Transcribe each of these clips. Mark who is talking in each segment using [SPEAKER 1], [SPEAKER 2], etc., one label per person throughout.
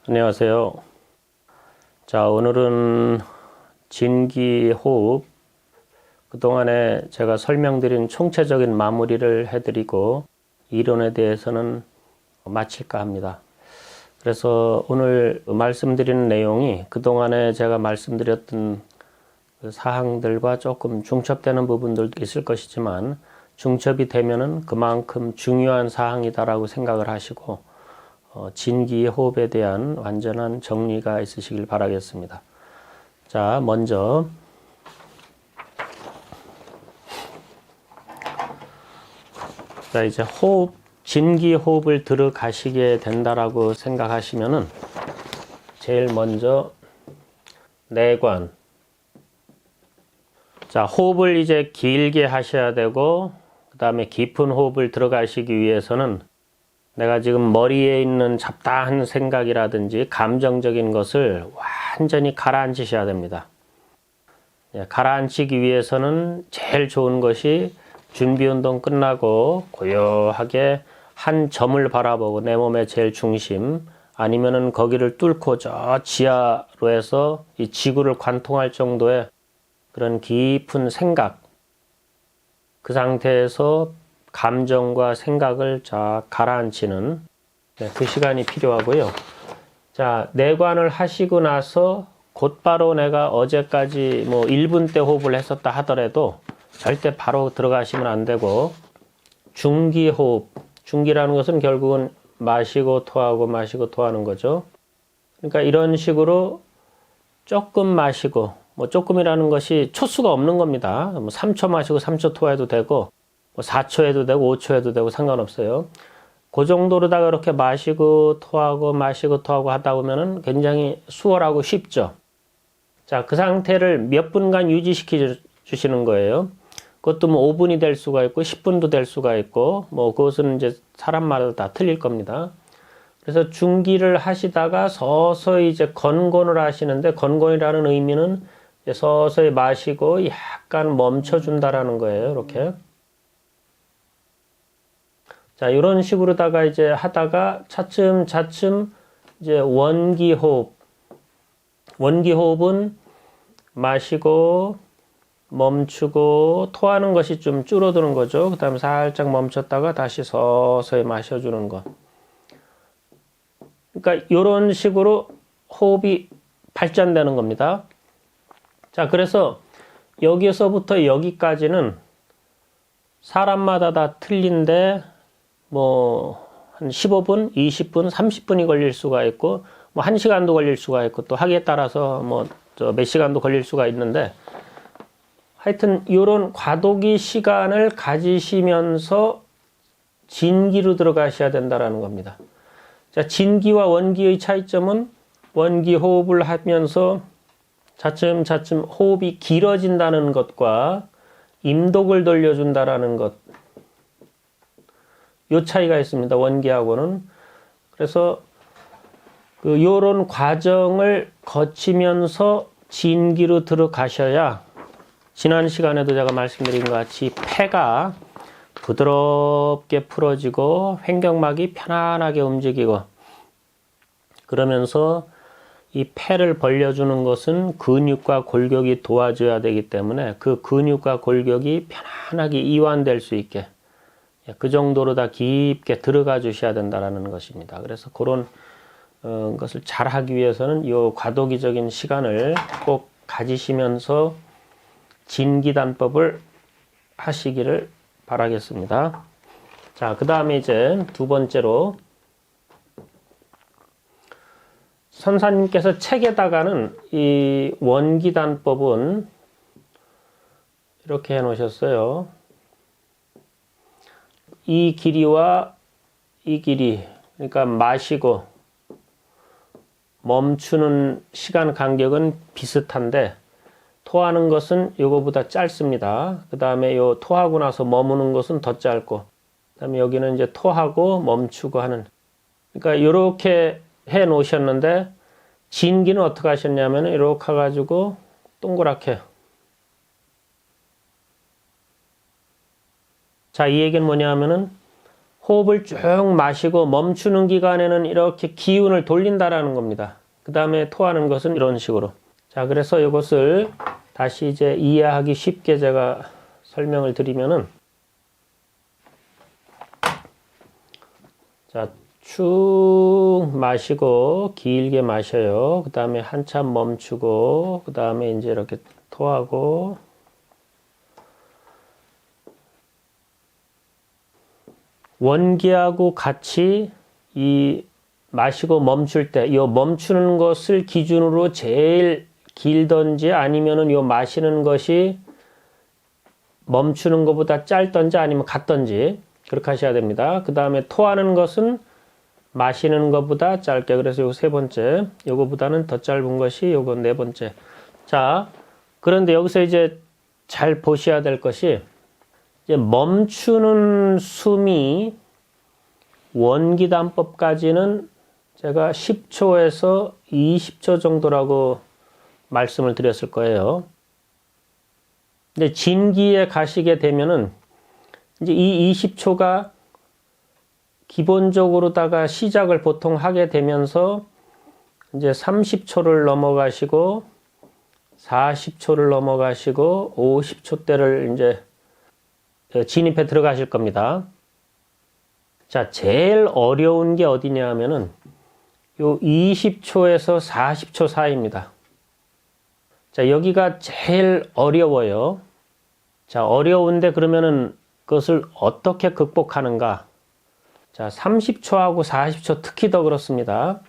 [SPEAKER 1] 안녕하세요. 자, 오늘은 진기호흡, 그동안에 제가 설명드린 총체적인 마무리를 해드리고 이론에 대해서는 마칠까 합니다. 그래서 오늘 말씀드리는 내용이 그동안에 제가 말씀드렸던 그 사항들과 조금 중첩되는 부분들도 있을 것이지만 중첩이 되면은 그만큼 중요한 사항이다라고 생각을 하시고 진기호흡에 대한 완전한 정리가 있으시길 바라겠습니다. 자, 먼저 자, 이제 진기호흡을 들어가시게 된다라고 생각하시면은 제일 먼저 내관. 자, 호흡을 이제 길게 하셔야 되고 그 다음에 깊은 호흡을 들어가시기 위해서는 내가 지금 머리에 있는 잡다한 생각이라든지 감정적인 것을 완전히 가라앉히셔야 됩니다. 가라앉히기 위해서는 제일 좋은 것이 준비운동 끝나고 고요하게 한 점을 바라보고 내 몸의 제일 중심, 아니면은 거기를 뚫고 저 지하로 해서 이 지구를 관통할 정도의 그런 깊은 생각, 그 상태에서 감정과 생각을 쫙 가라앉히는 그 시간이 필요하고요. 자, 내관을 하시고 나서 곧바로 내가 어제까지 뭐 1분 때 호흡을 했었다 하더라도 절대 바로 들어가시면 안 되고, 중기호흡, 중기라는 것은 결국은 마시고 토하고 마시고 토하는 거죠. 그러니까 이런 식으로 조금 마시고, 뭐 조금이라는 것이 초수가 없는 겁니다. 뭐 3초 마시고 3초 토해도 되고 뭐 4초 해도 되고 5초 해도 되고 상관없어요. 그 정도로다가 이렇게 마시고 토하고 마시고 토하고 하다 보면은 굉장히 수월하고 쉽죠. 자, 그 상태를 몇 분간 유지시켜 주시는 거예요. 그것도 뭐 5분이 될 수가 있고 10분도 될 수가 있고, 뭐 그것은 이제 사람마다 다 틀릴 겁니다. 그래서 중기를 하시다가 서서히 이제 건곤을 하시는데, 건곤이라는 의미는 이제 서서히 마시고 약간 멈춰준다라는 거예요. 이렇게. 자, 이런 식으로다가 이제 하다가 차츰차츰 이제 원기호흡. 원기호흡은 마시고 멈추고 토하는 것이 좀 줄어드는 거죠. 그 다음에 살짝 멈췄다가 다시 서서히 마셔주는 것. 그러니까 이런 식으로 호흡이 발전되는 겁니다. 자, 그래서 여기서부터 여기까지는 사람마다 다 틀린데, 뭐 한 15분, 20분, 30분이 걸릴 수가 있고, 뭐 1시간도 걸릴 수가 있고, 또 하기에 따라서 뭐 몇 시간도 걸릴 수가 있는데, 하여튼 이런 과도기 시간을 가지시면서 진기로 들어가셔야 된다라는 겁니다. 자, 진기와 원기의 차이점은 원기 호흡을 하면서 차츰차츰 호흡이 길어진다는 것과 임독을 돌려준다라는 것, 요 차이가 있습니다. 원기하고는. 그래서 요런 과정을 거치면서 진기로 들어가셔야, 지난 시간에도 제가 말씀드린 것 같이 폐가 부드럽게 풀어지고 횡격막이 편안하게 움직이고, 그러면서 이 폐를 벌려주는 것은 근육과 골격이 도와줘야 되기 때문에 그 근육과 골격이 편안하게 이완될 수 있게 그 정도로 다 깊게 들어가 주셔야 된다는 것입니다. 그래서 그런 것을 잘 하기 위해서는 이 과도기적인 시간을 꼭 가지시면서 진기단법을 하시기를 바라겠습니다. 자, 그 다음에 이제 두 번째로, 선사님께서 책에다가는 이 원기단법은 이렇게 해 놓으셨어요. 이 길이와 이 길이, 그러니까 마시고 멈추는 시간 간격은 비슷한데 토하는 것은 요거보다 짧습니다. 그 다음에 요 토하고 나서 머무는 것은 더 짧고, 그 다음에 여기는 이제 토하고 멈추고 하는, 그러니까 요렇게 해 놓으셨는데, 진기는 어떻게 하셨냐면 이렇게 해가지고 동그랗게. 자, 이 얘기는 뭐냐 하면은 호흡을 쭉 마시고 멈추는 기간에는 이렇게 기운을 돌린다라는 겁니다. 그 다음에 토하는 것은 이런 식으로. 자, 그래서 이것을 다시 이제 이해하기 쉽게 제가 설명을 드리면은, 자, 쭉 마시고 길게 마셔요. 그 다음에 한참 멈추고, 그 다음에 이제 이렇게 토하고, 원기하고 같이 이 마시고 멈출 때, 이 멈추는 것을 기준으로 제일 길던지 아니면은 요 마시는 것이 멈추는 것보다 짧던지 아니면 같던지 그렇게 하셔야 됩니다. 그 다음에 토하는 것은 마시는 것보다 짧게. 그래서 요 세 번째, 요거보다는 더 짧은 것이 요거 네 번째. 자, 그런데 여기서 이제 잘 보셔야 될 것이, 이제 멈추는 숨이 원기담법까지는 제가 10초에서 20초 정도라고 말씀을 드렸을 거예요. 근데 진기에 가시게 되면은 이제 이 20초가 기본적으로다가 시작을 보통 하게 되면서 이제 30초를 넘어가시고 40초를 넘어가시고 50초대를 이제 진입해 들어가실 겁니다. 자, 제일 어려운 게 어디냐 하면은 요 20초에서 40초 사이입니다. 자, 여기가 제일 어려워요. 자, 어려운데 그러면은 그것을 어떻게 극복하는가? 자, 30초하고 40초 특히 더 그렇습니다.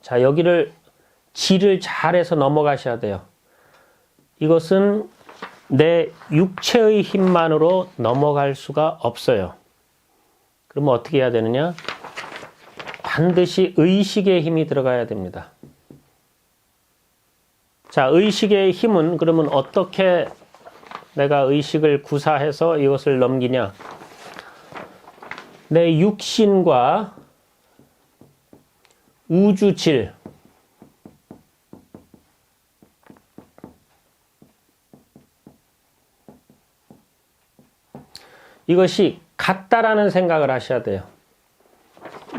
[SPEAKER 1] 자, 여기를 질을 잘해서 넘어가셔야 돼요. 이것은 내 육체의 힘만으로 넘어갈 수가 없어요. 그러면 어떻게 해야 되느냐? 반드시 의식의 힘이 들어가야 됩니다. 자, 의식의 힘은 그러면 어떻게 내가 의식을 구사해서 이것을 넘기냐? 내 육신과 우주질, 이것이 같다라는 생각을 하셔야 돼요.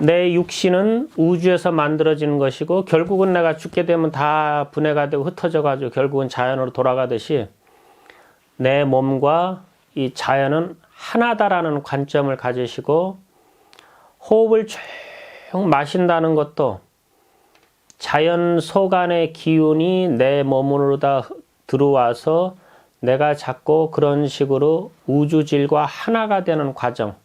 [SPEAKER 1] 내 육신은 우주에서 만들어지는 것이고 결국은 내가 죽게 되면 다 분해가 되고 흩어져 가지고 결국은 자연으로 돌아가듯이 내 몸과 이 자연은 하나다라는 관점을 가지시고, 호흡을 쭉 마신다는 것도 자연 속안의 기운이 내 몸으로 다 들어와서 내가 자꾸 그런 식으로 우주질과 하나가 되는 과정.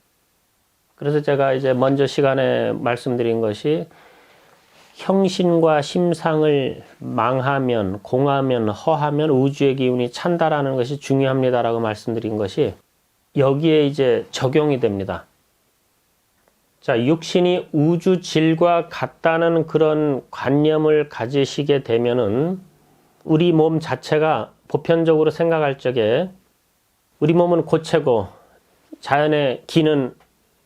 [SPEAKER 1] 그래서 제가 이제 먼저 시간에 말씀드린 것이, 형신과 심상을 망하면, 공하면, 허하면 우주의 기운이 찬다라는 것이 중요합니다라고 말씀드린 것이 여기에 이제 적용이 됩니다. 자, 육신이 우주질과 같다는 그런 관념을 가지시게 되면은 우리 몸 자체가 보편적으로 생각할 적에 우리 몸은 고체고 자연의 기는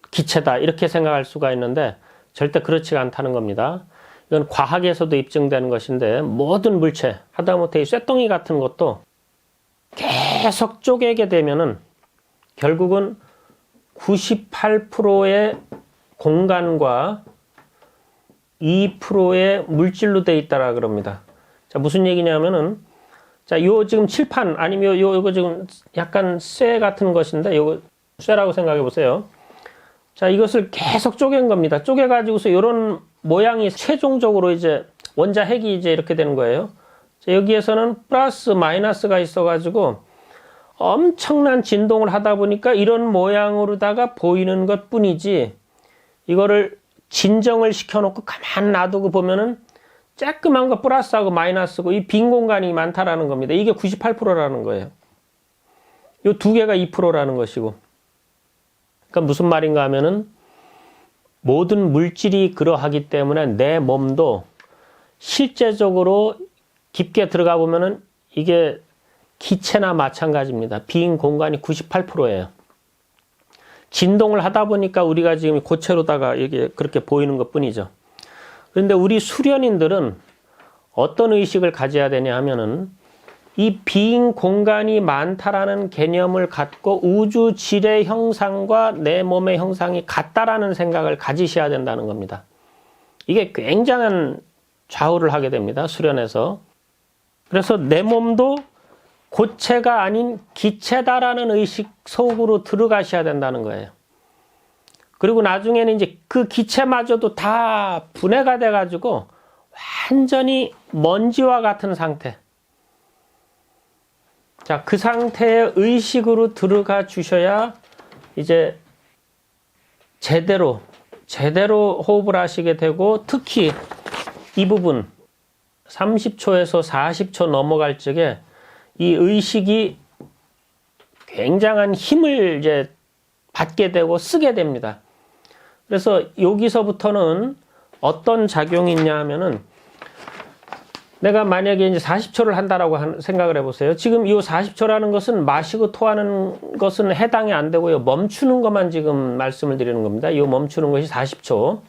[SPEAKER 1] 기체다 이렇게 생각할 수가 있는데 절대 그렇지가 않다는 겁니다. 이건 과학에서도 입증되는 것인데, 모든 물체, 하다못해 이 쇳덩이 같은 것도 계속 쪼개게 되면은 결국은 98%의 공간과 2%의 물질로 되어 있다라 그럽니다. 자, 무슨 얘기냐면은, 자, 요 지금 칠판 아니면 요거 지금 약간 쇠 같은 것인데, 요거 쇠라고 생각해 보세요. 자, 이것을 계속 쪼갠 겁니다. 쪼개가지고서 요런 모양이 최종적으로 이제 원자핵이 이제 이렇게 되는 거예요. 자, 여기에서는 플러스 마이너스가 있어가지고 엄청난 진동을 하다 보니까 이런 모양으로다가 보이는 것 뿐이지, 이거를 진정을 시켜놓고 가만 놔두고 보면은 쬐끄만 거 플러스하고 마이너스고 이 빈 공간이 많다라는 겁니다. 이게 98%라는 거예요. 요 두 개가 2%라는 것이고. 그러니까 무슨 말인가 하면은, 모든 물질이 그러하기 때문에 내 몸도 실제적으로 깊게 들어가 보면은 이게 기체나 마찬가지입니다. 빈 공간이 98%예요. 진동을 하다 보니까 우리가 지금 고체로다가 이게 그렇게 보이는 것 뿐이죠. 그런데 우리 수련인들은 어떤 의식을 가져야 되냐 하면은, 이 빈 공간이 많다라는 개념을 갖고 우주 질의 형상과 내 몸의 형상이 같다라는 생각을 가지셔야 된다는 겁니다. 이게 굉장한 좌우를 하게 됩니다. 수련에서. 그래서 내 몸도 고체가 아닌 기체다라는 의식 속으로 들어가셔야 된다는 거예요. 그리고 나중에는 이제 그 기체마저도 다 분해가 돼가지고 완전히 먼지와 같은 상태. 자, 그 상태의 의식으로 들어가 주셔야 이제 제대로 호흡을 하시게 되고, 특히 이 부분 30초에서 40초 넘어갈 적에 이 의식이 굉장한 힘을 이제 받게 되고 쓰게 됩니다. 그래서 여기서부터는 어떤 작용이 있냐 하면은, 내가 만약에 이제 40초를 한다라고 생각을 해보세요. 지금 이 40초라는 것은 마시고 토하는 것은 해당이 안 되고요. 멈추는 것만 지금 말씀을 드리는 겁니다. 이 멈추는 것이 40초.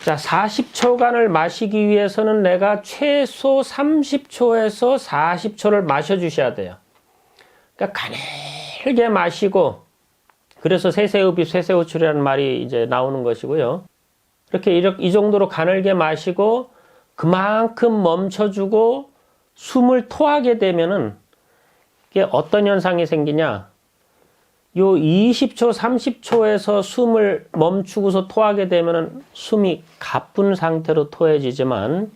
[SPEAKER 1] 자, 40초간을 마시기 위해서는 내가 최소 30초에서 40초를 마셔주셔야 돼요. 그러니까 가늘게 마시고, 그래서 세세흡입, 세세호출이라는 말이 이제 나오는 것이고요. 이렇게 이 정도로 가늘게 마시고 그만큼 멈춰주고 숨을 토하게 되면은 이게 어떤 현상이 생기냐? 요 20초, 30초에서 숨을 멈추고서 토하게 되면은 숨이 가쁜 상태로 토해지지만,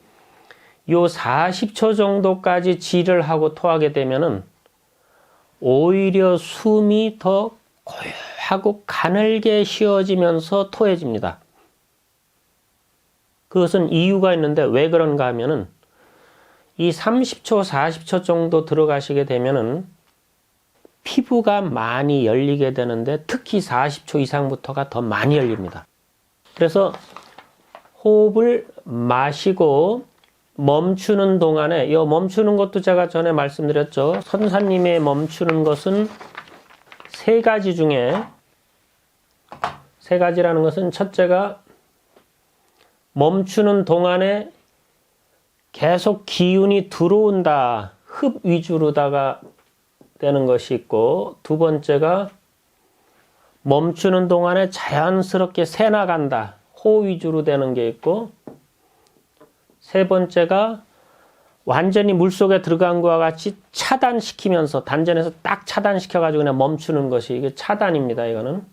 [SPEAKER 1] 요 40초 정도까지 질을 하고 토하게 되면은 오히려 숨이 더 고요하고 가늘게 쉬어지면서 토해집니다. 그것은 이유가 있는데 왜 그런가 하면은, 이 30초, 40초 정도 들어가시게 되면은 피부가 많이 열리게 되는데, 특히 40초 이상부터가 더 많이 열립니다. 그래서 호흡을 마시고 멈추는 동안에, 이 멈추는 것도 제가 전에 말씀드렸죠. 선사님의 멈추는 것은 세 가지 중에, 세 가지라는 것은, 첫째가 멈추는 동안에 계속 기운이 들어온다, 흡 위주로다가 되는 것이 있고, 두 번째가 멈추는 동안에 자연스럽게 새 나간다, 호 위주로 되는 게 있고, 세 번째가 완전히 물속에 들어간 것과 같이 차단시키면서, 단전에서 딱 차단시켜가지고 그냥 멈추는 것이, 이게 차단입니다. 이거는.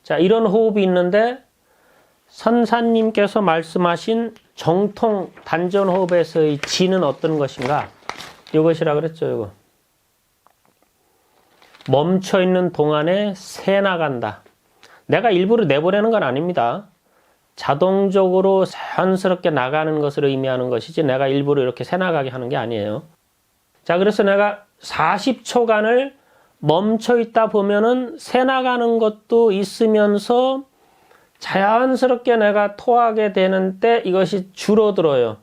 [SPEAKER 1] 자, 이런 호흡이 있는데, 선사님께서 말씀하신 정통 단전 호흡에서의 지는 어떤 것인가? 이것이라 그랬죠. 이거. 멈춰 있는 동안에 새 나간다. 내가 일부러 내보내는 건 아닙니다. 자동적으로 자연스럽게 나가는 것을 의미하는 것이지, 내가 일부러 이렇게 새 나가게 하는 게 아니에요. 자, 그래서 내가 40초간을 멈춰 있다 보면은 새 나가는 것도 있으면서 자연스럽게 내가 토하게 되는 때 이것이 줄어들어요.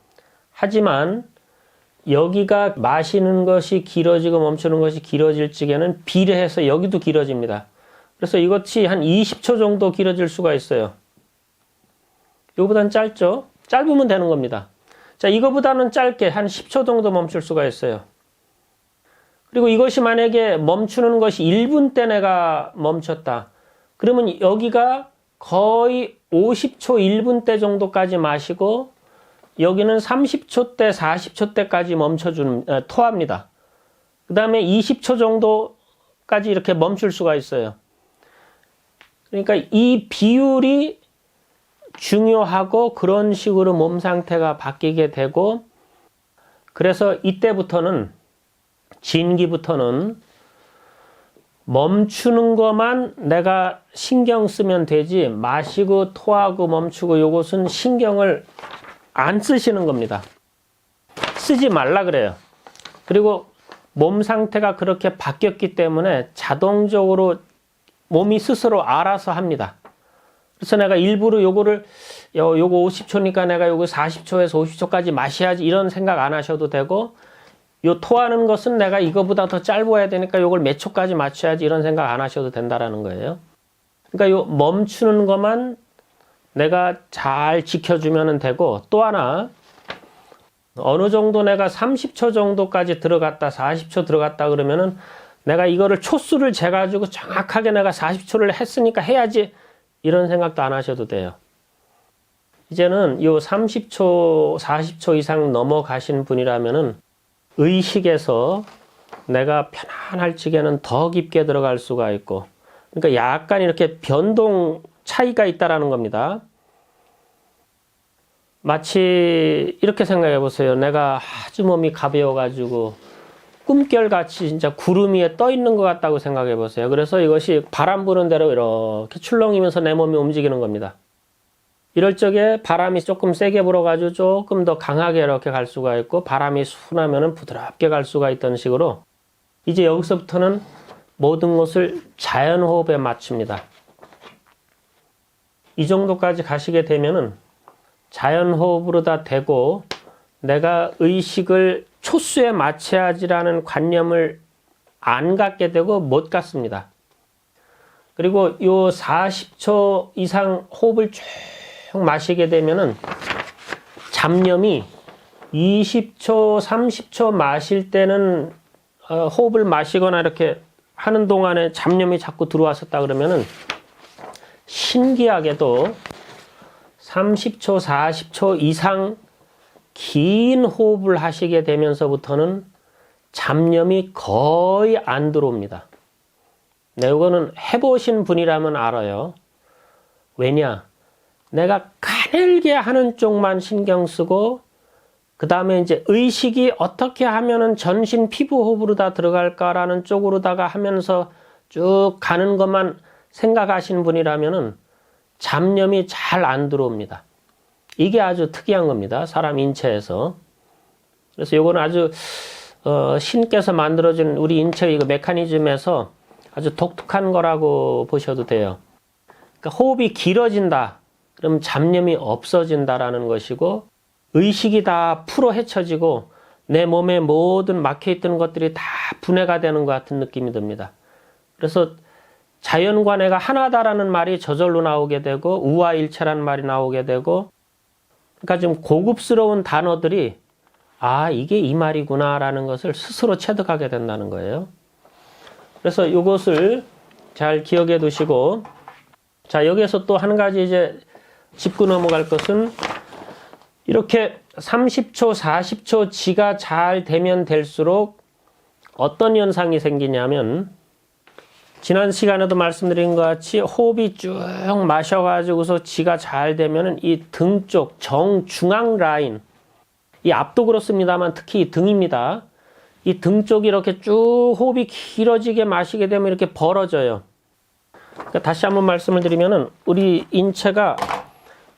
[SPEAKER 1] 하지만 여기가 마시는 것이 길어지고 멈추는 것이 길어질 적에는 비례해서 여기도 길어집니다. 그래서 이것이 한 20초 정도 길어질 수가 있어요. 이거보다는 짧죠? 짧으면 되는 겁니다. 자, 이거보다는 짧게 한 10초 정도 멈출 수가 있어요. 그리고 이것이 만약에 멈추는 것이 1분 때 내가 멈췄다. 그러면 여기가 거의 50초, 1분 때 정도까지 마시고, 여기는 30초 때, 40초 때까지 토합니다. 그 다음에 20초 정도까지 이렇게 멈출 수가 있어요. 그러니까 이 비율이 중요하고, 그런 식으로 몸 상태가 바뀌게 되고, 그래서 이때부터는, 진기부터는 멈추는 것만 내가 신경 쓰면 되지, 마시고 토하고 멈추고 요것은 신경을 안 쓰시는 겁니다. 쓰지 말라 그래요. 그리고 몸 상태가 그렇게 바뀌었기 때문에 자동적으로 몸이 스스로 알아서 합니다. 그래서 내가 일부러 요거 50초니까 내가 요거 40초에서 50초까지 마셔야지, 이런 생각 안 하셔도 되고, 요 토하는 것은 내가 이거보다 더 짧아야 되니까 요걸 몇 초까지 맞춰야지, 이런 생각 안 하셔도 된다라는 거예요. 그러니까 요 멈추는 것만 내가 잘 지켜주면 되고, 또 하나, 어느 정도 내가 30초 정도까지 들어갔다, 40초 들어갔다 그러면은 내가 이거를 초수를 재가지고 정확하게 내가 40초를 했으니까 해야지 이런 생각도 안 하셔도 돼요. 이제는 요 30초, 40초 이상 넘어가신 분이라면은 의식에서 내가 편안할 적에는 더 깊게 들어갈 수가 있고, 그러니까 약간 이렇게 변동 차이가 있다라는 겁니다. 마치 이렇게 생각해 보세요. 내가 아주 몸이 가벼워가지고 꿈결같이 진짜 구름 위에 떠 있는 것 같다고 생각해 보세요. 그래서 이것이 바람 부는 대로 이렇게 출렁이면서 내 몸이 움직이는 겁니다. 이럴 적에 바람이 조금 세게 불어가지고 조금 더 강하게 이렇게 갈 수가 있고, 바람이 순하면은 부드럽게 갈 수가 있던 식으로 이제 여기서부터는 모든 것을 자연호흡에 맞춥니다. 이 정도까지 가시게 되면은 자연호흡으로 다 되고, 내가 의식을 초수에 맞춰야지라는 관념을 안 갖게 되고 못 갖습니다. 그리고 요 40초 이상 호흡을 쭉 마시게 되면은 잡념이 20초, 30초 마실 때는 호흡을 마시거나 이렇게 하는 동안에 잡념이 자꾸 들어왔었다 그러면은 신기하게도 30초, 40초 이상 긴 호흡을 하시게 되면서부터는 잡념이 거의 안 들어옵니다. 네, 이거는 해보신 분이라면 알아요. 왜냐? 내가 가늘게 하는 쪽만 신경 쓰고, 그 다음에 이제 의식이 어떻게 하면은 전신 피부 호흡으로 다 들어갈까라는 쪽으로다가 하면서 쭉 가는 것만 생각하시는 분이라면은 잡념이 잘 안 들어옵니다. 이게 아주 특이한 겁니다. 사람 인체에서. 그래서 이거는 아주 신께서 만들어준 우리 인체의 이거 메커니즘에서 아주 독특한 거라고 보셔도 돼요. 그러니까 호흡이 길어진다. 그럼 잡념이 없어진다라는 것이고, 의식이 다 풀어 헤쳐지고 내 몸에 모든 막혀있던 것들이 다 분해가 되는 것 같은 느낌이 듭니다. 그래서 자연과 내가 하나다라는 말이 저절로 나오게 되고, 우화일체라는 말이 나오게 되고, 그러니까 좀 고급스러운 단어들이 이게 이 말이구나 라는 것을 스스로 체득하게 된다는 거예요. 그래서 이것을 잘 기억해 두시고, 자, 여기에서 또 한 가지 이제 짚고 넘어갈 것은, 이렇게 30초, 40초 지가 잘 되면 될수록 어떤 현상이 생기냐면, 지난 시간에도 말씀드린 것 같이 호흡이 쭉 마셔가지고서 지가 잘 되면은 이 등 쪽 정중앙 라인, 이 앞도 그렇습니다만 특히 이 등입니다. 이 등 쪽이 이렇게 쭉 호흡이 길어지게 마시게 되면 이렇게 벌어져요. 그러니까 다시 한번 말씀을 드리면은, 우리 인체가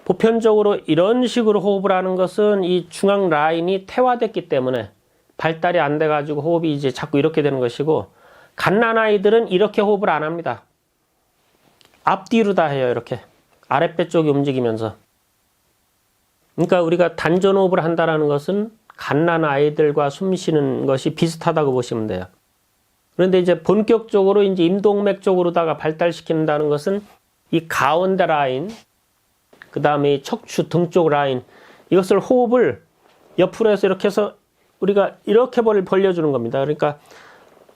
[SPEAKER 1] 보편적으로 이런 식으로 호흡을 하는 것은 이 중앙 라인이 퇴화됐기 때문에 발달이 안 돼가지고 호흡이 이제 자꾸 이렇게 되는 것이고, 갓난아이들은 이렇게 호흡을 안 합니다. 앞뒤로 다 해요. 이렇게 아랫배 쪽이 움직이면서. 그러니까 우리가 단전호흡을 한다는 것은 갓난아이들과 숨 쉬는 것이 비슷하다고 보시면 돼요. 그런데 이제 본격적으로 이제 임동맥 쪽으로다가 발달시킨다는 것은 이 가운데 라인, 그 다음에 척추 등 쪽 라인, 이것을 호흡을 옆으로 해서 이렇게 해서 우리가 이렇게 벌려주는 겁니다. 그러니까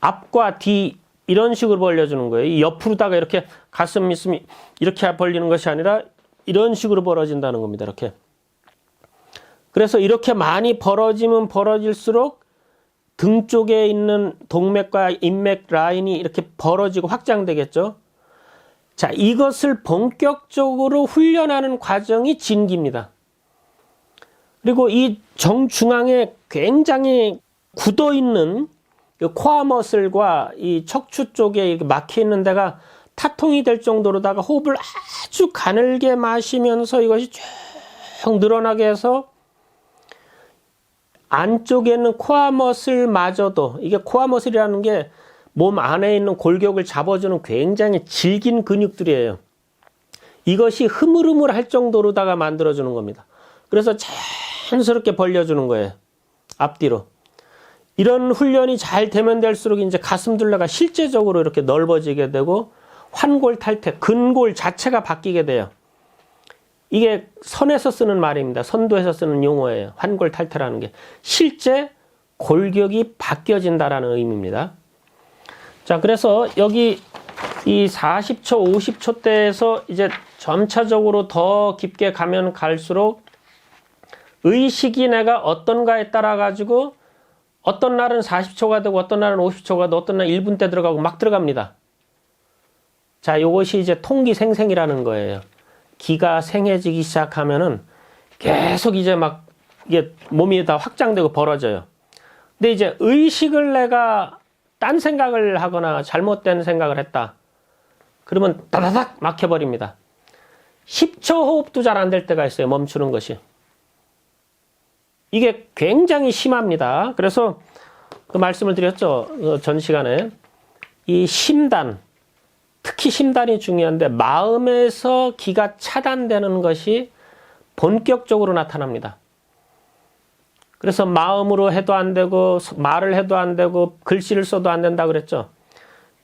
[SPEAKER 1] 앞과 뒤 이런 식으로 벌려주는 거예요. 이 옆으로다가 이렇게 가슴 있으면 이렇게 벌리는 것이 아니라 이런 식으로 벌어진다는 겁니다. 이렇게. 그래서 이렇게 많이 벌어지면 벌어질수록 등 쪽에 있는 동맥과 인맥 라인이 이렇게 벌어지고 확장되겠죠. 자, 이것을 본격적으로 훈련하는 과정이 진기입니다. 그리고 이 정중앙에 굉장히 굳어 있는 코어 머슬과 이 척추 쪽에 이렇게 막혀 있는 데가 타통이 될 정도로다가 호흡을 아주 가늘게 마시면서 이것이 쭉 늘어나게 해서 안쪽에 있는 코어 머슬마저도, 이게 코어 머슬이라는 게 몸 안에 있는 골격을 잡아주는 굉장히 질긴 근육들이에요. 이것이 흐물흐물할 정도로다가 만들어주는 겁니다. 그래서 자연스럽게 벌려주는 거예요. 앞뒤로. 이런 훈련이 잘 되면 될수록 이제 가슴둘레가 실제적으로 이렇게 넓어지게 되고, 환골 탈태, 근골 자체가 바뀌게 돼요. 이게 선에서 쓰는 말입니다. 선도에서 쓰는 용어예요. 환골탈태라는 게. 실제 골격이 바뀌어진다라는 의미입니다. 자, 그래서 여기 이 40초, 50초 대에서 이제 점차적으로 더 깊게 가면 갈수록 의식이 내가 어떤가에 따라 가지고 어떤 날은 40초가 되고 어떤 날은 50초가 되고 어떤 날 1분 때 들어가고 막 들어갑니다. 자, 이것이 이제 통기생생이라는 거예요. 기가 생해지기 시작하면은 계속 이제 막 이게 몸이 다 확장되고 벌어져요. 근데 이제 의식을 내가 딴 생각을 하거나 잘못된 생각을 했다. 그러면 따다닥 막혀버립니다. 10초 호흡도 잘 안 될 때가 있어요. 멈추는 것이. 이게 굉장히 심합니다. 그래서 그 말씀을 드렸죠. 전 시간에. 이 심단, 특히 심단이 중요한데 마음에서 기가 차단되는 것이 본격적으로 나타납니다. 그래서 마음으로 해도 안 되고 말을 해도 안 되고 글씨를 써도 안 된다 그랬죠.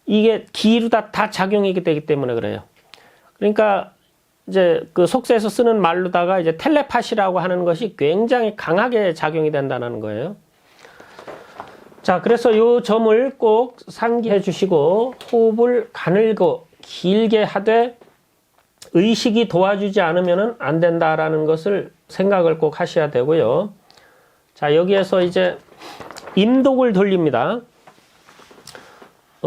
[SPEAKER 1] 이게 기로 다 작용이 되기 때문에 그래요. 그러니까 이제 그 속세에서 쓰는 말로다가 이제 텔레파시라고 하는 것이 굉장히 강하게 작용이 된다는 거예요. 자, 그래서 이 점을 꼭 상기해 주시고 호흡을 가늘고 길게 하되 의식이 도와주지 않으면 안 된다라는 것을 생각을 꼭 하셔야 되고요. 자, 여기에서 이제 임독을 돌립니다.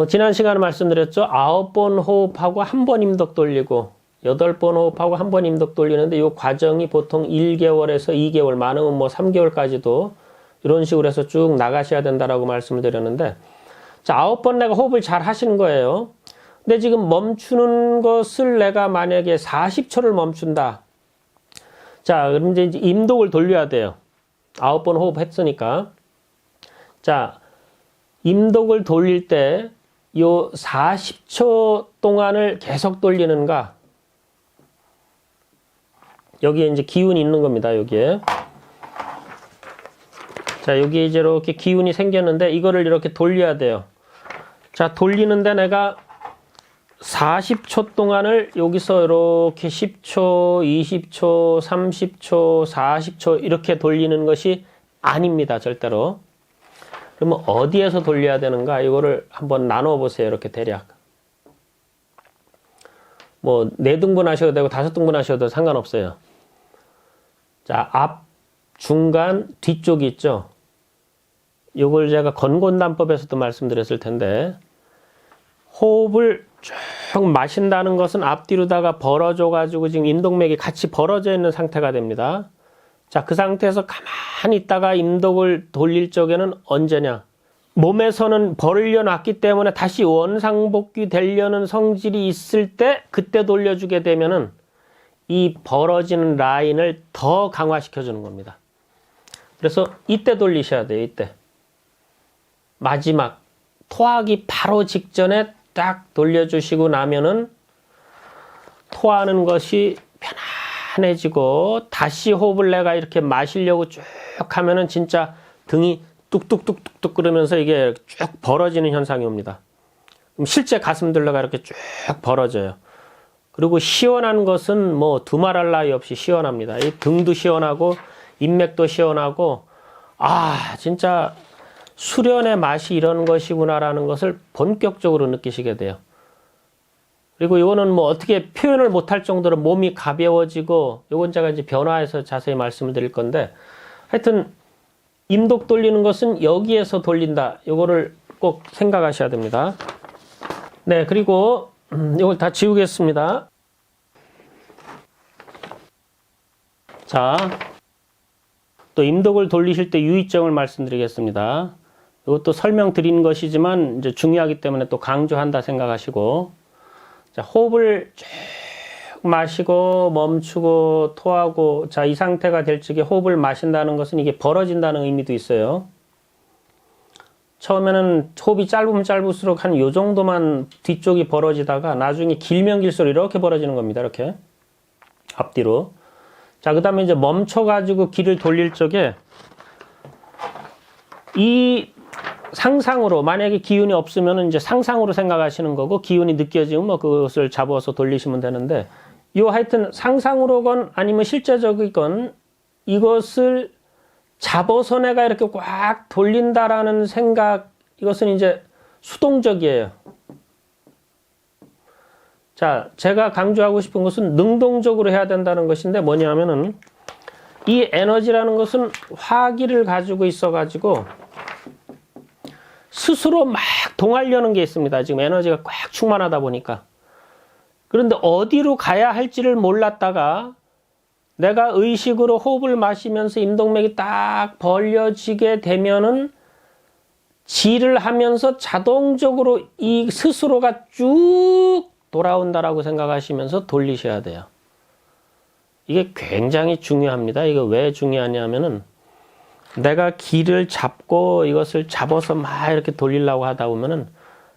[SPEAKER 1] 지난 시간에 말씀드렸죠. 9번 호흡하고 1번 임독 돌리고 8번 호흡하고 1번 임독 돌리는데 이 과정이 보통 1개월에서 2개월, 많으면 뭐 3개월까지도 이런 식으로 해서 쭉 나가셔야 된다라고 말씀을 드렸는데, 자, 9번 내가 호흡을 잘 하시는 거예요. 근데 지금 멈추는 것을 내가 만약에 40초를 멈춘다. 자, 그럼 이제 임독을 돌려야 돼요. 9번 호흡했으니까. 자, 임독을 돌릴 때 요 40초 동안을 계속 돌리는가? 여기에 이제 기운이 있는 겁니다. 여기에. 자, 여기 이제 이렇게 기운이 생겼는데 이거를 이렇게 돌려야 돼요. 자, 돌리는데 내가 40초 동안을 여기서 이렇게 10초, 20초, 30초, 40초 이렇게 돌리는 것이 아닙니다. 절대로. 그러면 어디에서 돌려야 되는가? 이거를 한번 나눠 보세요. 이렇게 대략. 뭐 4등분 하셔도 되고 5등분 하셔도 상관없어요. 자, 앞, 중간, 뒤쪽이 있죠. 이걸 제가 건곤단법에서도 말씀드렸을 텐데 호흡을 쭉 마신다는 것은 앞뒤로다가 벌어져 가지고 지금 임독맥이 같이 벌어져 있는 상태가 됩니다. 자, 그 상태에서 가만히 있다가 임독을 돌릴 적에는 언제냐? 몸에서는 벌려 놨기 때문에 다시 원상복귀 되려는 성질이 있을 때 그때 돌려주게 되면은 이 벌어지는 라인을 더 강화시켜 주는 겁니다. 그래서 이때 돌리셔야 돼요. 이때. 마지막 토하기 바로 직전에 딱 돌려주시고 나면은 토하는 것이 편안해지고 다시 호흡을 내가 이렇게 마시려고 쭉 하면은 진짜 등이 뚝뚝뚝뚝뚝 그러면서 이게 쭉 벌어지는 현상이 옵니다. 그럼 실제 가슴들레가 이렇게 쭉 벌어져요. 그리고 시원한 것은 뭐 두말할 나위 없이 시원합니다. 이 등도 시원하고 인맥도 시원하고 아 진짜 수련의 맛이 이런 것이구나라는 것을 본격적으로 느끼시게 돼요. 그리고 이거는 뭐 어떻게 표현을 못할 정도로 몸이 가벼워지고 이건 제가 이제 변화해서 자세히 말씀을 드릴 건데 하여튼 임독 돌리는 것은 여기에서 돌린다. 이거를 꼭 생각하셔야 됩니다. 네, 그리고 이걸 다 지우겠습니다. 자, 또 임독을 돌리실 때 유의점을 말씀드리겠습니다. 이것도 설명드린 것이지만 이제 중요하기 때문에 또 강조한다 생각하시고, 자, 호흡을 쭉 마시고 멈추고 토하고, 자, 이 상태가 될 적에 호흡을 마신다는 것은 이게 벌어진다는 의미도 있어요. 처음에는 호흡이 짧으면 짧을수록 한 요 정도만 뒤쪽이 벌어지다가 나중에 길면 길수록 이렇게 벌어지는 겁니다. 이렇게 앞뒤로. 자, 그 다음에 이제 멈춰가지고 귀를 돌릴 적에 이 상상으로, 만약에 기운이 없으면 이제 상상으로 생각하시는 거고, 기운이 느껴지면 뭐 그것을 잡아서 돌리시면 되는데, 요 하여튼 상상으로건 아니면 실제적이건 이것을 잡아서 내가 이렇게 꽉 돌린다라는 생각, 이것은 이제 수동적이에요. 자, 제가 강조하고 싶은 것은 능동적으로 해야 된다는 것인데 뭐냐면은 이 에너지라는 것은 화기를 가지고 있어가지고 스스로 막 동하려는 게 있습니다. 지금 에너지가 꽉 충만하다 보니까. 그런데 어디로 가야 할지를 몰랐다가 내가 의식으로 호흡을 마시면서 임동맥이 딱 벌려지게 되면은 지를 하면서 자동적으로 이 스스로가 쭉 돌아온다라고 생각하시면서 돌리셔야 돼요. 이게 굉장히 중요합니다. 이거 왜 중요하냐면은 내가 기를 잡고 이것을 잡아서 막 이렇게 돌리려고 하다 보면은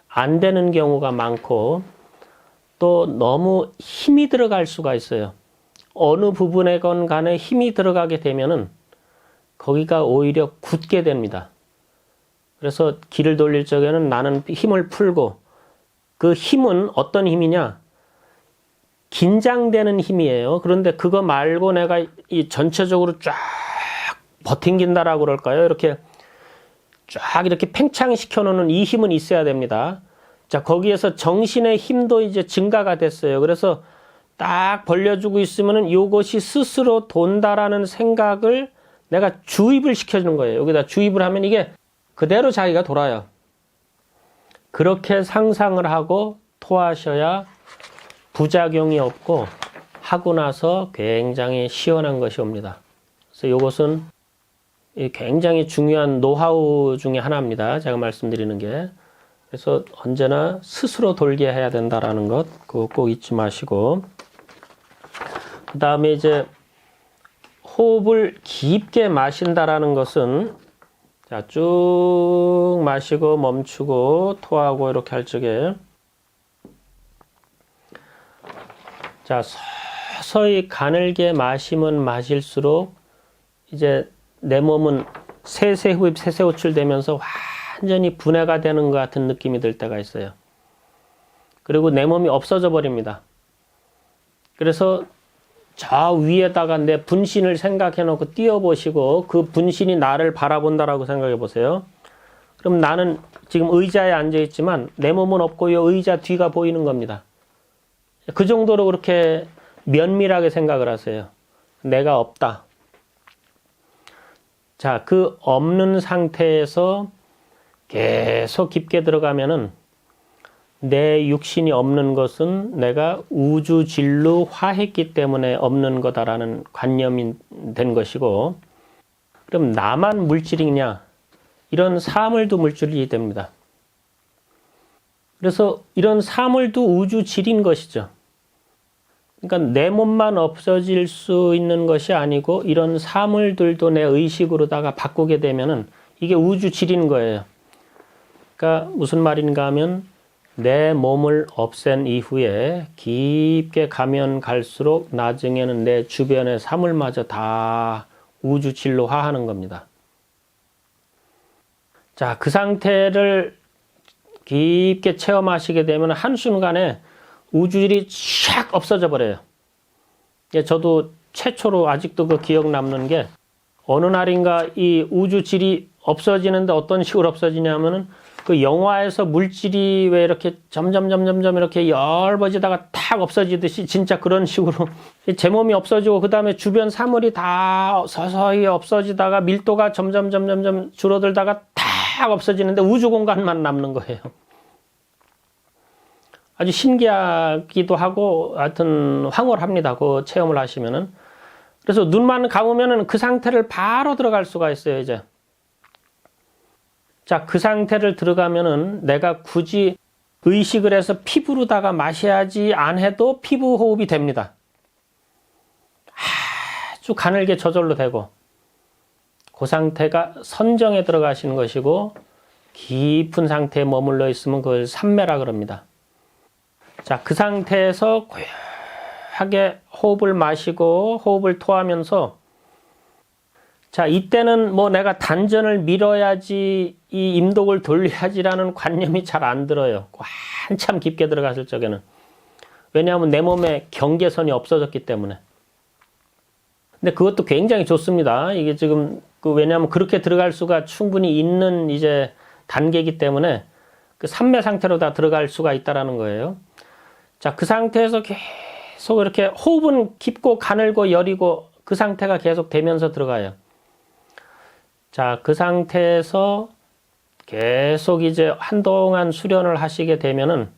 [SPEAKER 1] 안 되는 경우가 많고 또 너무 힘이 들어갈 수가 있어요. 어느 부분에건 간에 힘이 들어가게 되면은 거기가 오히려 굳게 됩니다. 그래서 기를 돌릴 적에는 나는 힘을 풀고, 그 힘은 어떤 힘이냐? 긴장되는 힘이에요. 그런데 그거 말고 내가 이 전체적으로 쫙 버팅긴다라고 그럴까요? 이렇게 쫙 이렇게 팽창시켜 놓는 이 힘은 있어야 됩니다. 자, 거기에서 정신의 힘도 이제 증가가 됐어요. 그래서 딱 벌려주고 있으면은 이것이 스스로 돈다라는 생각을 내가 주입을 시켜주는 거예요. 여기다 주입을 하면 이게 그대로 자기가 돌아요. 그렇게 상상을 하고 토하셔야 부작용이 없고 하고 나서 굉장히 시원한 것이 옵니다. 그래서 이것은 굉장히 중요한 노하우 중에 하나입니다. 제가 말씀드리는 게. 그래서 언제나 스스로 돌게 해야 된다라는 것, 그거 꼭 잊지 마시고. 그 다음에 이제 호흡을 깊게 마신다라는 것은, 자, 쭉 마시고 멈추고 토하고 이렇게 할 적에, 자, 서서히 가늘게 마시면 마실수록 이제 내 몸은 세세 흡입, 세세 호출 되면서 완전히 분해가 되는 것 같은 느낌이 들 때가 있어요. 그리고 내 몸이 없어져 버립니다. 그래서 저 위에다가 내 분신을 생각해 놓고 띄워보시고 그 분신이 나를 바라본다라고 생각해 보세요. 그럼 나는 지금 의자에 앉아 있지만 내 몸은 없고 이 의자 뒤가 보이는 겁니다. 그 정도로 그렇게 면밀하게 생각을 하세요. 내가 없다. 자, 그 없는 상태에서 계속 깊게 들어가면은 내 육신이 없는 것은 내가 우주 진루 화했기 때문에 없는 거다라는 관념이 된 것이고, 그럼 나만 물질이냐? 이런 사물도 물질이 됩니다. 그래서 이런 사물도 우주 질인 것이죠. 그러니까 내 몸만 없어질 수 있는 것이 아니고 이런 사물들도 내 의식으로다가 바꾸게 되면은 이게 우주 질인 거예요. 그러니까 무슨 말인가 하면 내 몸을 없앤 이후에 깊게 가면 갈수록 나중에는 내 주변의 사물마저 다 우주질로 화하는 겁니다. 자, 그 상태를 깊게 체험하시게 되면 한순간에 우주질이 샥 없어져 버려요. 예, 저도 최초로 아직도 그 기억 남는 게 어느 날인가 이 우주질이 없어지는데 어떤 식으로 없어지냐면은 그 영화에서 물질이 왜 이렇게 점점 이렇게 엷어지다가 탁 없어지듯이 진짜 그런 식으로 제 몸이 없어지고 그 다음에 주변 사물이 다 서서히 없어지다가 밀도가 점점 줄어들다가 탁 없어지는데 우주 공간만 남는 거예요. 아주 신기하기도 하고 하여튼 황홀합니다. 그 체험을 하시면은. 그래서 눈만 감으면은 그 상태를 바로 들어갈 수가 있어요, 이제. 자, 그 상태를 들어가면은 내가 굳이 의식을 해서 피부로다가 마셔야지 안 해도 피부 호흡이 됩니다. 아주 가늘게 저절로 되고, 그 상태가 선정에 들어가시는 것이고, 깊은 상태에 머물러 있으면 그걸 삼매라 그럽니다. 자, 그 상태에서 고요하게 호흡을 마시고 호흡을 토하면서, 자, 이때는 뭐 내가 단전을 밀어야지 이 임독을 돌려야지라는 관념이 잘 안 들어요. 한참 깊게 들어갔을 적에는. 왜냐하면 내 몸에 경계선이 없어졌기 때문에. 근데 그것도 굉장히 좋습니다. 이게 지금 왜냐하면 그렇게 들어갈 수가 충분히 있는 이제 단계이기 때문에 그 삼매 상태로 다 들어갈 수가 있다라는 거예요. 자, 그 상태에서 계속 이렇게 호흡은 깊고 가늘고 여리고 그 상태가 계속 되면서 들어가요. 자, 그 상태에서 계속 이제 한동안 수련을 하시게 되면은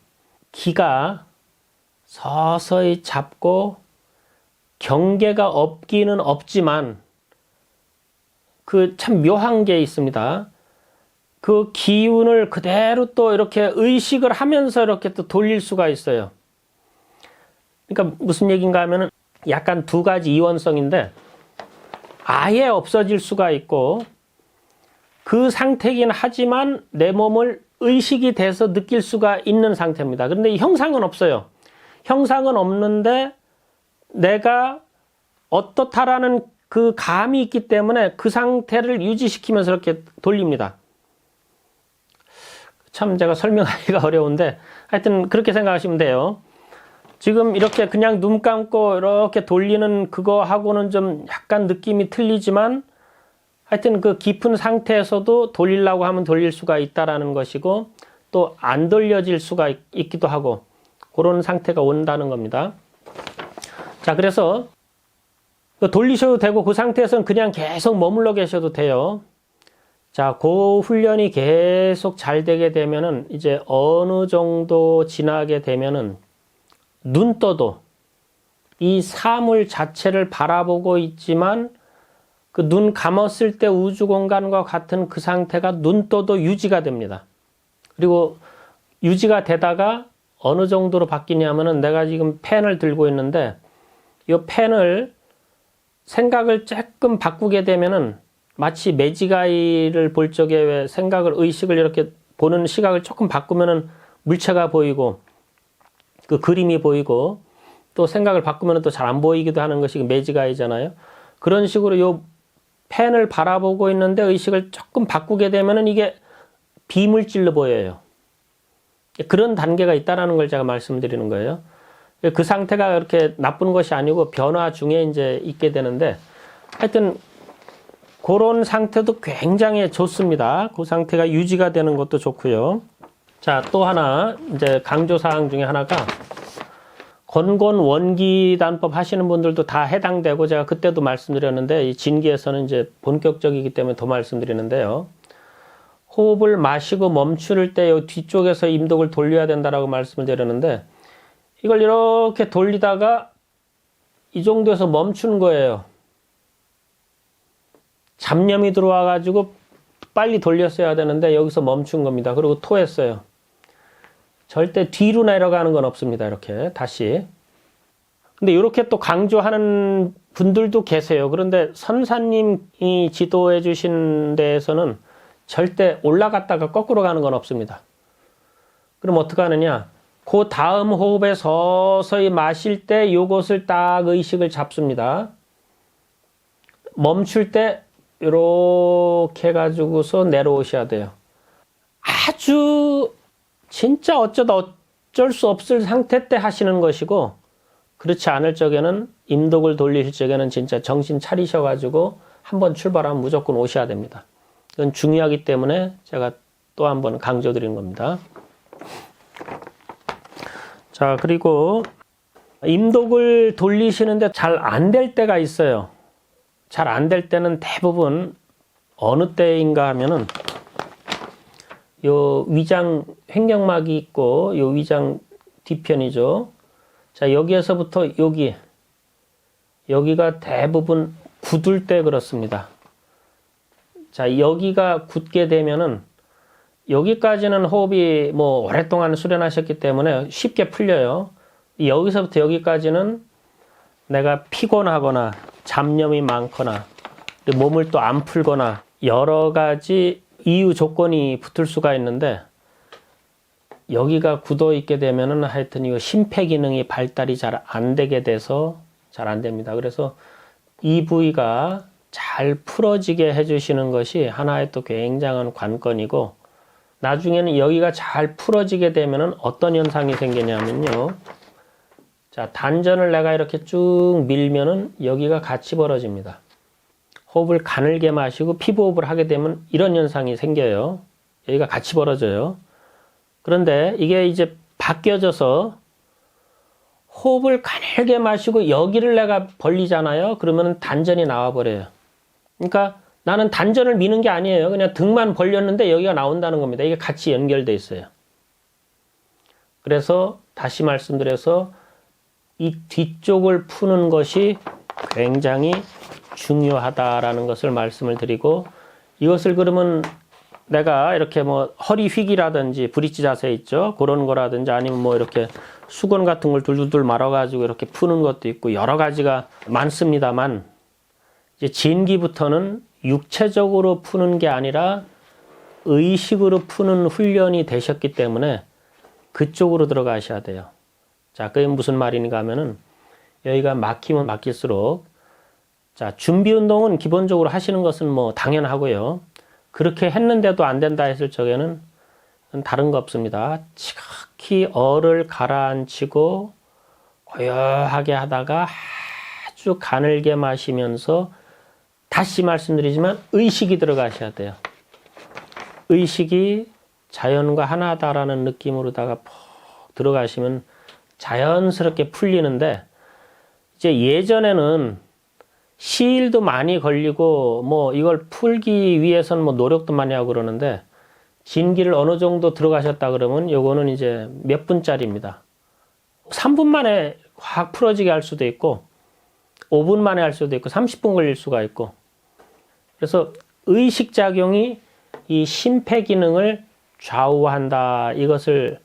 [SPEAKER 1] 기가 서서히 잡고 경계가 없기는 없지만 그 참 묘한 게 있습니다. 그 기운을 그대로 또 이렇게 의식을 하면서 이렇게 또 돌릴 수가 있어요. 그러니까 무슨 얘기인가 하면은 약간 두 가지 이원성인데 아예 없어질 수가 있고 그 상태이긴 하지만 내 몸을 의식이 돼서 느낄 수가 있는 상태입니다. 그런데 형상은 없어요. 형상은 없는데 내가 어떻다라는 그 감이 있기 때문에 그 상태를 유지시키면서 이렇게 돌립니다. 참 제가 설명하기가 어려운데 하여튼 그렇게 생각하시면 돼요. 지금 이렇게 그냥 눈 감고 이렇게 돌리는 그거하고는 좀 약간 느낌이 틀리지만 하여튼 그 깊은 상태에서도 돌리려고 하면 돌릴 수가 있다라는 것이고 또 안 돌려질 수가 있기도 하고 그런 상태가 온다는 겁니다. 자, 그래서 돌리셔도 되고 그 상태에서는 그냥 계속 머물러 계셔도 돼요. 자, 그 훈련이 계속 잘 되게 되면은 이제 어느 정도 지나게 되면은 눈 떠도 이 사물 자체를 바라보고 있지만 그 눈 감았을 때 우주 공간과 같은 그 상태가 눈 떠도 유지가 됩니다. 그리고 유지가 되다가 어느 정도로 바뀌냐면은 내가 지금 펜을 들고 있는데 이 펜을 생각을 조금 바꾸게 되면은 마치 매지가이를 볼 적에 왜 생각을 의식을 이렇게 보는 시각을 조금 바꾸면은 물체가 보이고 그 그림이 보이고 또 생각을 바꾸면은 또 잘 안 보이기도 하는 것이 매지가이잖아요. 그런 식으로 요 펜을 바라보고 있는데 의식을 조금 바꾸게 되면은 이게 비물질로 보여요. 그런 단계가 있다라는 걸 제가 말씀드리는 거예요. 그 상태가 그렇게 나쁜 것이 아니고 변화 중에 이제 있게 되는데 하여튼 그런 상태도 굉장히 좋습니다. 그 상태가 유지가 되는 것도 좋고요. 자, 또 하나 이제 강조사항 중에 하나가 건곤 원기단법 하시는 분들도 다 해당되고 제가 그때도 말씀드렸는데 이 진기에서는 이제 본격적이기 때문에 더 말씀드리는데요. 호흡을 마시고 멈출 때 이 뒤쪽에서 임독을 돌려야 된다라고 말씀을 드렸는데 이걸 이렇게 돌리다가 이 정도에서 멈춘 거예요. 잡념이 들어와 가지고 빨리 돌렸어야 되는데 여기서 멈춘 겁니다. 그리고 토했어요. 절대 뒤로 내려가는 건 없습니다. 이렇게 다시. 근데 이렇게 또 강조하는 분들도 계세요. 그런데 선사님이 지도해 주신 데에서는 절대 올라갔다가 거꾸로 가는 건 없습니다. 그럼 어떻게 하느냐? 그 다음 호흡에 서서히 마실 때 요것을 딱 의식을 잡습니다. 멈출 때 이렇게 해가지고서 내려오셔야 돼요. 아주 진짜 어쩌다 어쩔 수 없을 상태 때 하시는 것이고 그렇지 않을 적에는 임독을 돌리실 적에는 진짜 정신 차리셔가지고 한번 출발하면 무조건 오셔야 됩니다. 이건 중요하기 때문에 제가 또 한번 강조드리는 겁니다. 자, 그리고 임독을 돌리시는데 잘 안 될 때가 있어요. 잘 안 될 때는 대부분 어느 때인가 하면은 요 위장 횡격막이 있고 요 위장 뒤편이죠. 자, 여기에서부터 여기가 대부분 굳을 때 그렇습니다. 자, 여기가 굳게 되면은 여기까지는 호흡이 뭐 오랫동안 수련하셨기 때문에 쉽게 풀려요. 여기서부터 여기까지는 내가 피곤하거나 잡념이 많거나 몸을 또 안 풀거나 여러 가지 이유 조건이 붙을 수가 있는데 여기가 굳어 있게 되면은 하여튼 이 심폐 기능이 발달이 잘 안 되게 돼서 잘 안 됩니다. 그래서 이 부위가 잘 풀어지게 해주시는 것이 하나의 또 굉장한 관건이고 나중에는 여기가 잘 풀어지게 되면은 어떤 현상이 생기냐면요. 자, 단전을 내가 이렇게 쭉 밀면은 여기가 같이 벌어집니다. 호흡을 가늘게 마시고 피부호흡을 하게 되면 이런 현상이 생겨요. 여기가 같이 벌어져요. 그런데 이게 이제 바뀌어져서 호흡을 가늘게 마시고 여기를 내가 벌리잖아요. 그러면 단전이 나와버려요. 그러니까 나는 단전을 미는 게 아니에요. 그냥 등만 벌렸는데 여기가 나온다는 겁니다. 이게 같이 연결돼 있어요. 그래서 다시 말씀드려서 이 뒤쪽을 푸는 것이 굉장히 중요하다라는 것을 말씀을 드리고, 이것을 그러면 내가 이렇게 뭐 허리 휙이라든지 브릿지 자세 있죠? 그런 거라든지 아니면 뭐 이렇게 수건 같은 걸 둘둘둘 말아가지고 이렇게 푸는 것도 있고 여러 가지가 많습니다만, 이제 진기부터는 육체적으로 푸는 게 아니라 의식으로 푸는 훈련이 되셨기 때문에 그쪽으로 들어가셔야 돼요. 자, 그게 무슨 말인가 하면은 여기가 막히면 막힐수록, 자, 준비 운동은 기본적으로 하시는 것은 뭐 당연하고요. 그렇게 했는데도 안 된다 했을 적에는 다른 거 없습니다. 지극히 어를 가라앉히고 고요하게 하다가 아주 가늘게 마시면서, 다시 말씀드리지만 의식이 들어가셔야 돼요. 의식이 자연과 하나다라는 느낌으로다가 푹 들어가시면 자연스럽게 풀리는데, 이제 예전에는 시일도 많이 걸리고 뭐 이걸 풀기 위해서는 뭐 노력도 많이 하고 그러는데, 진기를 어느 정도 들어가셨다 그러면 요거는 이제 몇 분짜리입니다. 3분 만에 확 풀어지게 할 수도 있고 5분 만에 할 수도 있고 30분 걸릴 수가 있고, 그래서 의식작용이 이 심폐기능을 좌우한다, 이것을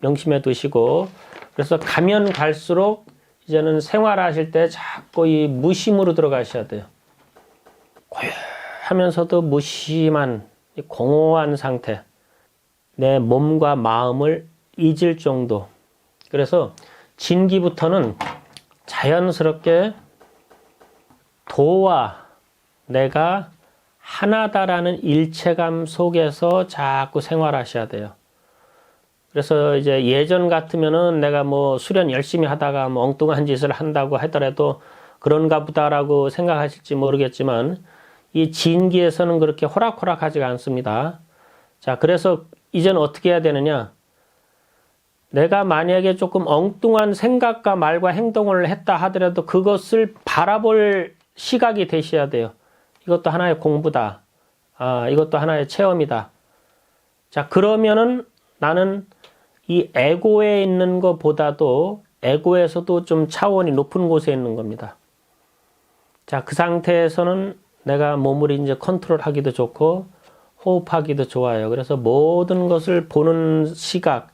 [SPEAKER 1] 명심해 두시고, 그래서 가면 갈수록 이제는 생활하실 때 자꾸 이 무심으로 들어가셔야 돼요. 고요하면서도 무심한 공허한 상태, 내 몸과 마음을 잊을 정도. 그래서 진기부터는 자연스럽게 도와 내가 하나다라는 일체감 속에서 자꾸 생활하셔야 돼요. 그래서 이제 예전 같으면은 내가 뭐 수련 열심히 하다가 뭐 엉뚱한 짓을 한다고 하더라도 그런가 보다라고 생각하실지 모르겠지만, 이 진기에서는 그렇게 호락호락하지가 않습니다. 자, 그래서 이제는 어떻게 해야 되느냐? 내가 만약에 조금 엉뚱한 생각과 말과 행동을 했다 하더라도 그것을 바라볼 시각이 되셔야 돼요. 이것도 하나의 공부다. 이것도 하나의 체험이다. 자, 그러면은 나는 이 에고에 있는 것보다도 에고에서도 좀 차원이 높은 곳에 있는 겁니다. 자, 그 상태에서는 내가 몸을 이제 컨트롤하기도 좋고 호흡하기도 좋아요. 그래서 모든 것을 보는 시각,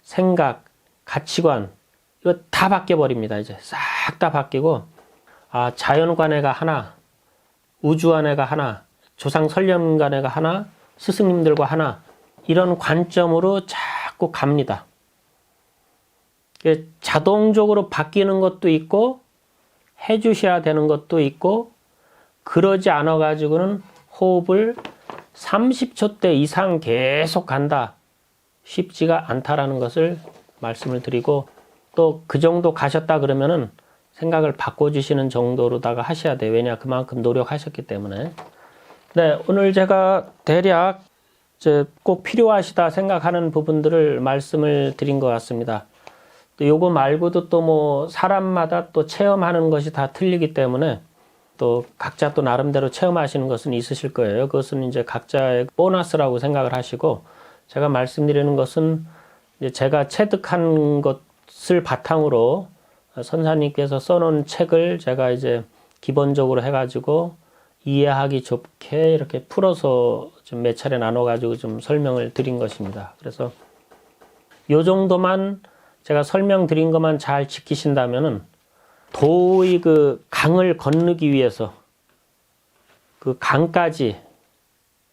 [SPEAKER 1] 생각, 가치관, 이거 다 바뀌어버립니다. 이제 싹 다 바뀌고, 자연과 내가 하나, 우주와 내가 하나, 조상 설령과 내가 하나, 스승님들과 하나, 이런 관점으로 자꾸 갑니다. 자동적으로 바뀌는 것도 있고 해주셔야 되는 것도 있고, 그러지 않아 가지고는 호흡을 30초 대 이상 계속 간다, 쉽지가 않다라는 것을 말씀을 드리고, 또 그 정도 가셨다 그러면은 생각을 바꿔주시는 정도로다가 하셔야 돼요. 왜냐, 그만큼 노력하셨기 때문에. 네, 오늘 제가 대략 이제 꼭 필요하시다 생각하는 부분들을 말씀을 드린 것 같습니다. 또 요거 말고도 또 뭐 사람마다 또 체험하는 것이 다 틀리기 때문에 또 각자 또 나름대로 체험하시는 것은 있으실 거예요. 그것은 이제 각자의 보너스라고 생각을 하시고, 제가 말씀드리는 것은 이제 제가 체득한 것을 바탕으로 선사님께서 써놓은 책을 제가 이제 기본적으로 해가지고 이해하기 좋게 이렇게 풀어서 좀 몇 차례 나눠가지고 좀 설명을 드린 것입니다. 그래서 요 정도만 제가 설명드린 것만 잘 지키신다면은 도의 그 강을 건너기 위해서 그 강까지,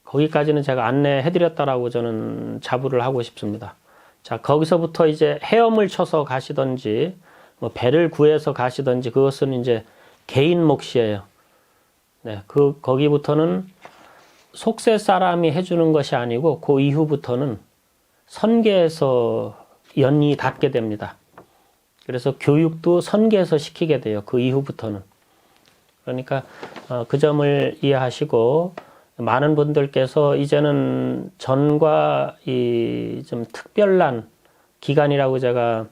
[SPEAKER 1] 거기까지는 제가 안내해드렸다라고 저는 자부를 하고 싶습니다. 자, 거기서부터 이제 헤엄을 쳐서 가시던지 뭐 배를 구해서 가시던지 그것은 이제 개인 몫이에요. 네, 거기부터는 속세 사람이 해주는 것이 아니고 그 이후부터는 선계에서 연이 닿게 됩니다. 그래서 교육도 선계에서 시키게 돼요. 그 이후부터는. 그러니까 그 점을 이해하시고 많은 분들께서 이제는 전과 이 좀 특별한 기간이라고 제가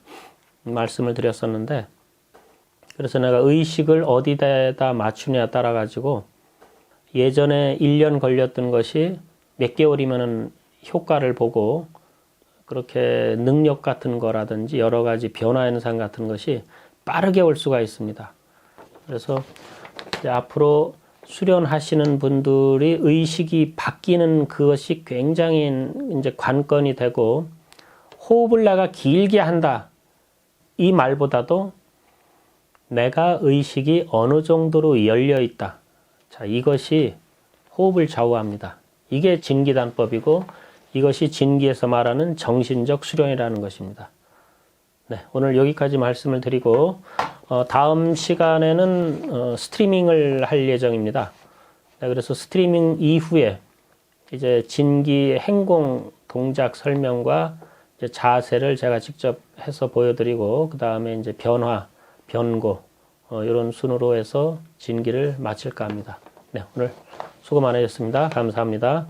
[SPEAKER 1] 말씀을 드렸었는데, 그래서 내가 의식을 어디다 맞추냐에 따라 가지고 예전에 1년 걸렸던 것이 몇 개월이면은 효과를 보고 그렇게 능력 같은 거라든지 여러 가지 변화 현상 같은 것이 빠르게 올 수가 있습니다. 그래서 이제 앞으로 수련하시는 분들이 의식이 바뀌는 그것이 굉장히 이제 관건이 되고, 호흡을 내가 길게 한다 이 말보다도 내가 의식이 어느 정도로 열려 있다. 자, 이것이 호흡을 좌우합니다. 이게 진기단법이고 이것이 진기에서 말하는 정신적 수련이라는 것입니다. 네, 오늘 여기까지 말씀을 드리고 다음 시간에는 스트리밍을 할 예정입니다. 네, 그래서 스트리밍 이후에 이제 진기 행공 동작 설명과 이제 자세를 제가 직접 해서 보여드리고, 그 다음에 이제 변화, 변고 이런 순으로 해서 진기를 마칠까 합니다. 네, 오늘 수고 많으셨습니다. 감사합니다.